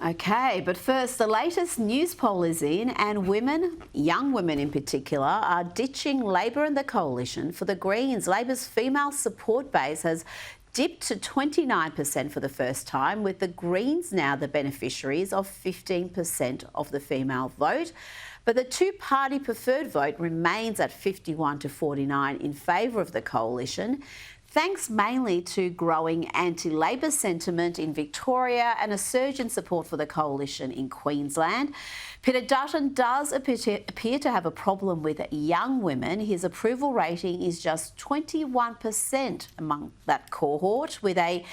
Okay, but first, the latest Newspoll is in, and women, young women in particular, are ditching Labor and the Coalition for the Greens. Labor's female support base has dipped to 29% for the first time, with the Greens now the beneficiaries of 15% of the female vote. But the two-party preferred vote remains at 51 to 49 in favour of the coalition, thanks mainly to growing anti-Labor sentiment in Victoria and a surge in support for the coalition in Queensland. Peter Dutton does appear to have a problem with young women. His approval rating is just 21% among that cohort, with a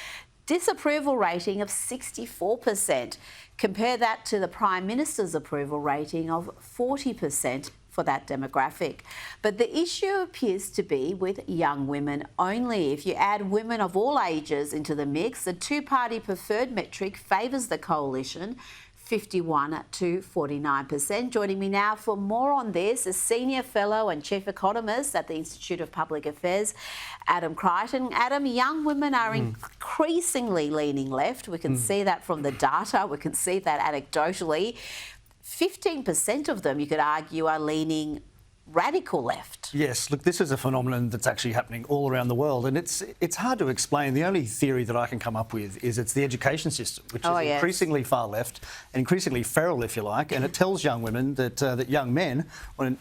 disapproval rating of 64%. Compare that to the Prime Minister's approval rating of 40% for that demographic. But the issue appears to be with young women only. If you add women of all ages into the mix, the two-party preferred metric favours the coalition, 51 to 49%. Joining me now for more on this is Senior Fellow and Chief Economist at the Institute of Public Affairs, Adam Creighton. Adam, young women are increasingly leaning left. We can see that from the data. We can see that anecdotally. 15% of them, you could argue, are leaning radical left. Yes, look, this is a phenomenon that's actually happening all around the world, and it's hard to explain. The only theory that I can come up with is it's the education system, which is increasingly far left and increasingly feral, if you like, and it tells young women that that young men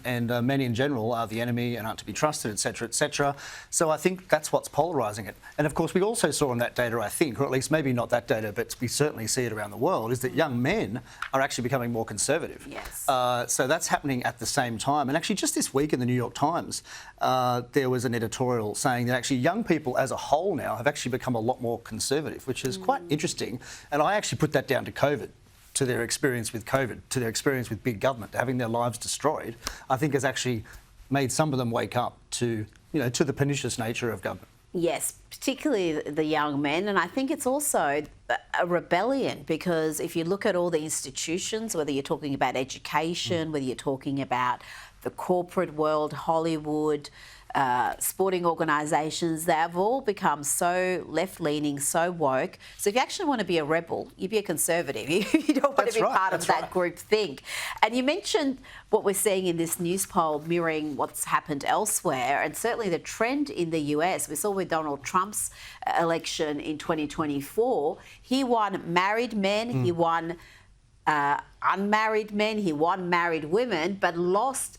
and men in general are the enemy and aren't to be trusted, etc., etc. So I think that's what's polarising it. And of course, we also saw in that data, I think, or at least maybe not that data, but we certainly see it around the world, is that young men are actually becoming more conservative. Yes. So that's happening at the same time. And actually, just this week in the New York Times, there was an editorial saying that actually young people as a whole now have actually become a lot more conservative, which is quite interesting. And I actually put that down to COVID, to their experience with COVID, to their experience with big government, having their lives destroyed, I think has actually made some of them wake up to, to the pernicious nature of government. Yes, particularly the young men. And I think it's also a rebellion, because if you look at all the institutions, whether you're talking about education, whether you're talking about the corporate world, Hollywood, sporting organisations, they've all become so left-leaning, so woke. So if you actually want to be a rebel, you be a conservative. You don't want to be part of that group think. And you mentioned what we're seeing in this Newspoll mirroring what's happened elsewhere, and certainly the trend in the US. We saw with Donald Trump's election in 2024, he won married men, he won unmarried men, he won married women, but lost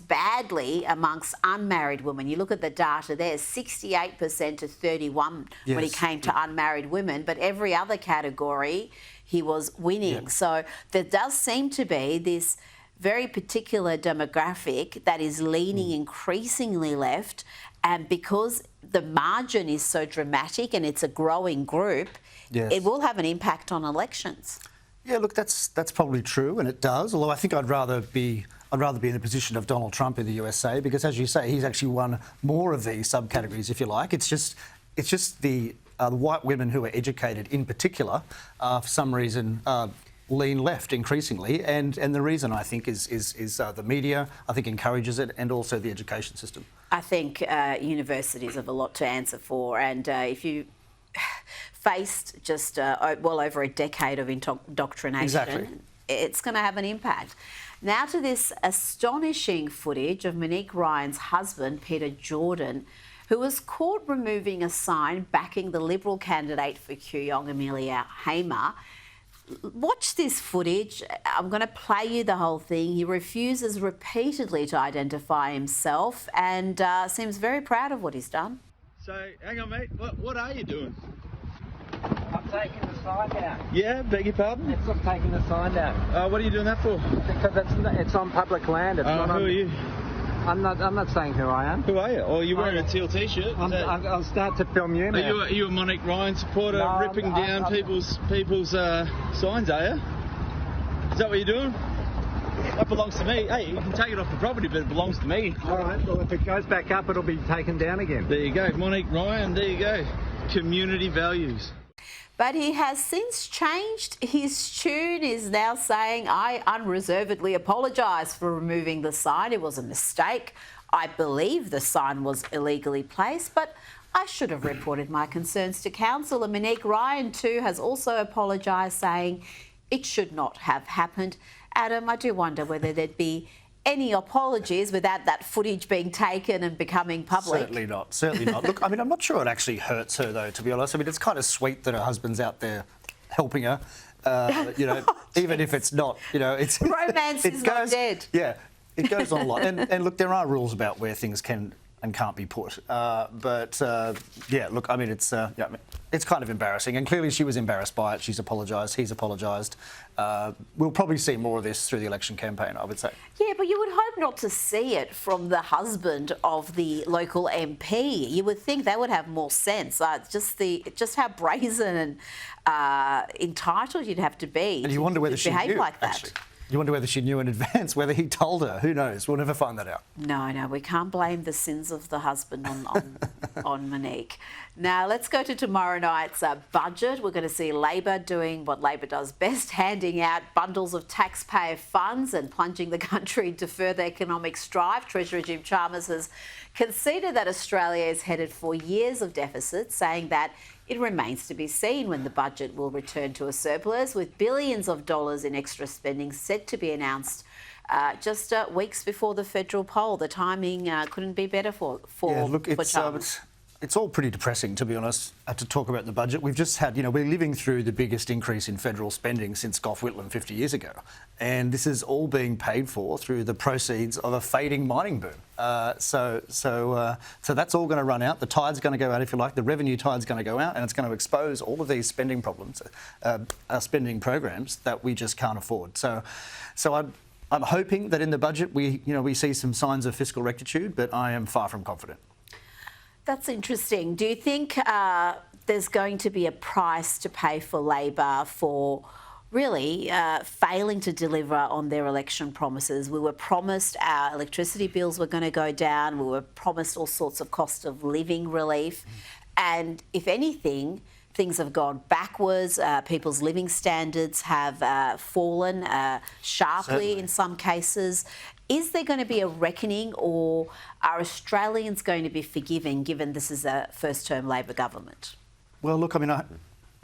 badly amongst unmarried women. You look at the data there, 68% to 31% when he came to unmarried women, but every other category he was winning. So there does seem to be this very particular demographic that is leaning increasingly left, and because the margin is so dramatic and it's a growing group, it will have an impact on elections. Yeah, look, that's probably true, and it does. Although I think I'd rather be in the position of Donald Trump in the USA, because, as you say, he's actually won more of these subcategories, if you like. It's just the white women who are educated, in particular, for some reason, lean left increasingly, and the reason I think is the media, I think, encourages it, and also the education system. I think universities have a lot to answer for, and if you faced just well over a decade of indoctrination, it's going to have an impact. Now to this astonishing footage of Monique Ryan's husband, Peter Jordan, who was caught removing a sign backing the Liberal candidate for Kooyong, Amelia Hamer. Watch this footage. I'm going to play you the whole thing. He refuses repeatedly to identify himself and seems very proud of what he's done. So, hang on, mate. What are you doing? I'm taking the sign down. Yeah, beg your pardon? I'm taking the sign down. What are you doing that for? Because it's on public land. It's not who on, are you? I'm not saying who I am. Who are you? Oh, you're wearing a teal T-shirt. I'll start to film you now. Are you a Monique Ryan supporter, ripping down people's signs, are you? Is that what you're doing? That belongs to me. Hey, you can take it off the property, but it belongs to me. All right, well, if it goes back up, it'll be taken down again. There you go, Monique Ryan, there you go. Community values. But he has since changed his tune, is now saying, I unreservedly apologise for removing the sign. It was a mistake. I believe the sign was illegally placed, but I should have reported my concerns to council. And Monique Ryan too has also apologised, saying it should not have happened. Adam, I do wonder whether there'd be any apologies without that footage being taken and becoming public. Certainly not. Certainly not. Look, I mean, I'm not sure it actually hurts her, though, to be honest. I mean, it's kind of sweet that her husband's out there helping her. You know, even if it's not, you know, it's romance is not dead. Yeah, it goes on a lot. And look, there are rules about where things can and can't be put. Yeah, look, I mean, it's kind of embarrassing, and clearly she was embarrassed by it. She's apologised. He's apologised. We'll probably see more of this through the election campaign, I would say. Yeah, but you would hope not to see it from the husband of the local MP. You would think they would have more sense. Just how brazen and entitled you'd have to be. And you wonder whether she behave knew, like that. actually. You wonder whether she knew in advance, whether he told her. Who knows? We'll never find that out. No, we can't blame the sins of the husband on Monique. Now, let's go to tomorrow night's budget. We're going to see Labor doing what Labor does best, handing out bundles of taxpayer funds and plunging the country into further economic strife. Treasurer Jim Chalmers has conceded that Australia is headed for years of deficit, saying that it remains to be seen when the budget will return to a surplus, with billions of dollars in extra spending set to be announced just weeks before the federal poll. The timing couldn't be better for Chalmers. It's all pretty depressing, to be honest, to talk about the budget. We've just had, we're living through the biggest increase in federal spending since Gough Whitlam 50 years ago. And this is all being paid for through the proceeds of a fading mining boom. So that's all going to run out. The tide's going to go out, if you like. The revenue tide's going to go out, and it's going to expose all of these spending problems, spending programs that we just can't afford. So I'm hoping that in the budget we see some signs of fiscal rectitude, but I am far from confident. That's interesting. Do you think there's going to be a price to pay for Labor for really failing to deliver on their election promises? We were promised our electricity bills were going to go down. We were promised all sorts of cost of living relief. And if anything, things have gone backwards. People's living standards have fallen sharply. Certainly. In some cases. Is there going to be a reckoning, or are Australians going to be forgiving, given this is a first-term Labor government? Well, look, I mean,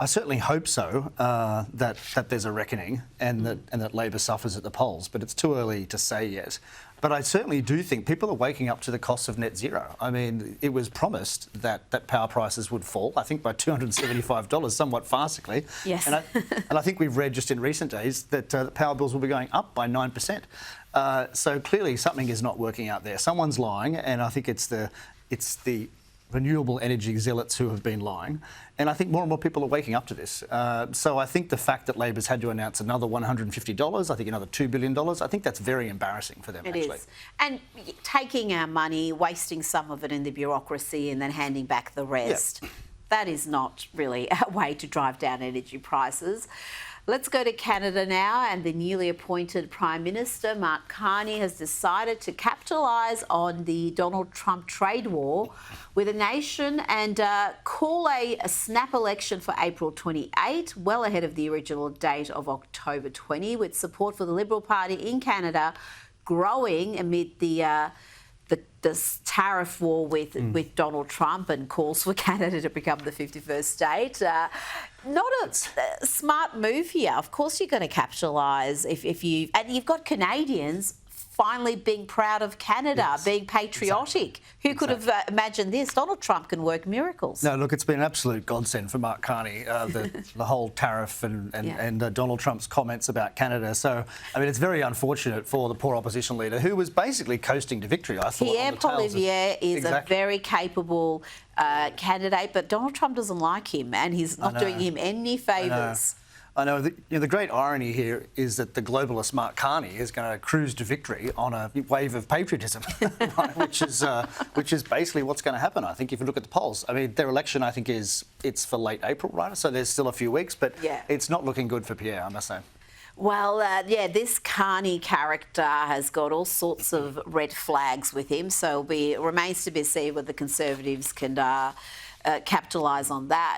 I certainly hope so, that there's a reckoning and that Labor suffers at the polls, but it's too early to say yet. But I certainly do think people are waking up to the cost of net zero. I mean, it was promised that power prices would fall, I think by $275, somewhat farcically. Yes. And I think we've read just in recent days that power bills will be going up by 9%. So clearly something is not working out there. Someone's lying, and I think it's the renewable energy zealots who have been lying. And I think more and more people are waking up to this. So I think the fact that Labor's had to announce another $150, I think another $2 billion, I think that's very embarrassing for them, actually. It is. And taking our money, wasting some of it in the bureaucracy and then handing back the rest, that is not really a way to drive down energy prices. Let's go to Canada now, and the newly appointed Prime Minister, Mark Carney, has decided to capitalise on the Donald Trump trade war with a nation and call a snap election for April 28, well ahead of the original date of October 20, with support for the Liberal Party in Canada growing amid this tariff war with Donald Trump and calls for Canada to become the 51st state. Not a smart move here. Of course you're going to capitalise if you... And you've got Canadians finally being proud of Canada, being patriotic. Who could have imagined this? Donald Trump can work miracles. No, look, it's been an absolute godsend for Mark Carney, the whole tariff and Donald Trump's comments about Canada. So, I mean, it's very unfortunate for the poor opposition leader, who was basically coasting to victory, I thought. Pierre Poilievre is a very capable candidate, but Donald Trump doesn't like him, and he's not doing him any favours. I know. The great irony here is that the globalist Mark Carney is going to cruise to victory on a wave of patriotism, right? which is basically what's going to happen, I think, if you look at the polls. I mean, their election, I think, it's for late April, right? So there's still a few weeks, but it's not looking good for Pierre, I must say. Well, this Carney character has got all sorts of red flags with him, so it remains to be seen whether the Conservatives can capitalise on that.